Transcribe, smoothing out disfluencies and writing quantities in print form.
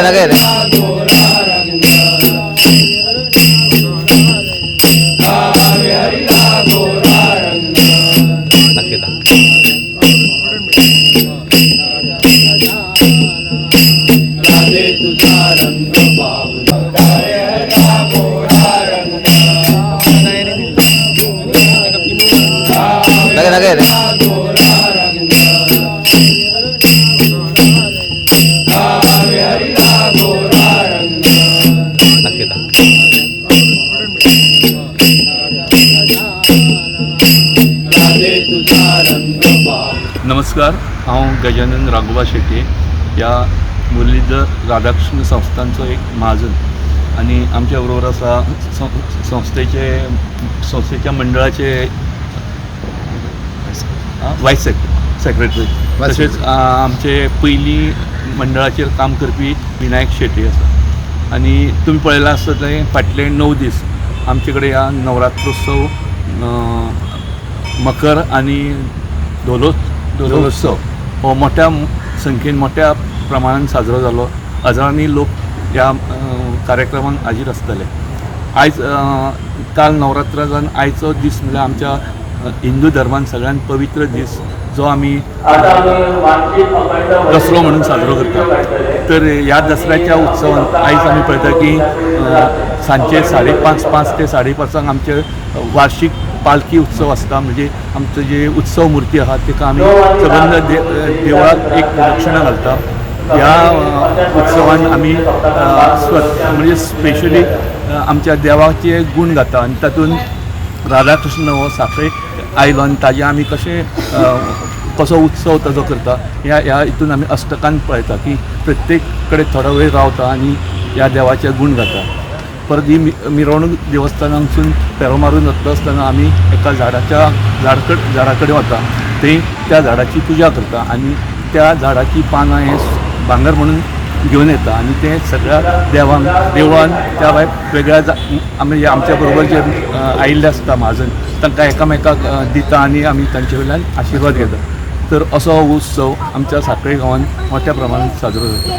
लगे रे लगे रे नमस्कार, हांव गजानन राघोबा शेट्ये या मुरलीधर राधाकृष्ण संस्थांचो एक महाजन आणि आमच्या बरोबर आसा संस्थेच्या मंडळाचे वायस सेक्रेटरी तशेंच आमचे पयलीं मंडळाचेर काम करपी विनायक शेट्ये आसा. आनी तुमी पळयलां आसतलें फाटले 9 दीस आमचे कडेन ह्या नवरात्रोत्सव, मकर आनी दोलोत्सव हो मोठ्या संख्येन मोठ्या प्रमाणान साजरो जालो. हजारांनी लोक ह्या कार्यक्रमाक हाजीर आसतले. आयज काल नवरात्रा जावन आयचो दीस म्हणल्यार आमच्या हिंदू धर्मान सगळ्यात पवित्र दीस जो आमी दसरो म्हणून साजरो करता. तर ह्या दसऱ्याच्या उत्सवान आयज आमी पळयता की सांजचे 5:30 ते 5:30 आमचे वार्षिक पालखी उत्सव आसता. म्हणजे आमचे जे उत्सव मुर्ती आहा ताका आमी सबंद देवळाक एक प्रदक्षिणा घालता. ह्या उत्सवान आमी म्हणजे स्पेशली आमच्या देवाचे गुण गाता आनी तातूंत राधाकृष्ण हो साखळे आयलो आनी ताजे आमी कसो उत्सव ताजो करता ह्या हितून आमी अष्टकांत पळयता की प्रत्येक कडेन थोडो वेळ रावता आनी ह्या देवाचे गुण गाता. परत ही मिरवणूक देवस्थानांसून पेरो मारून वतलो आसतना आमी एका झाडा कडेन वता. थंय त्या झाडाची पुजा करता आनी त्या झाडाची पानां हे भांगर म्हणून घेवन येता आनी ते सगळ्या देवळान त्या भायर वेगळ्या आमच्या बरोबर जे आयिल्ले आसता महाजन तांकां एकामेकाक दिता आनी आमी तांचे कडल्यान आशिर्वाद घेता. तर असो उत्सव आमच्या सांखळे गांवांत मोठ्या प्रमाणांत साजरो जाता.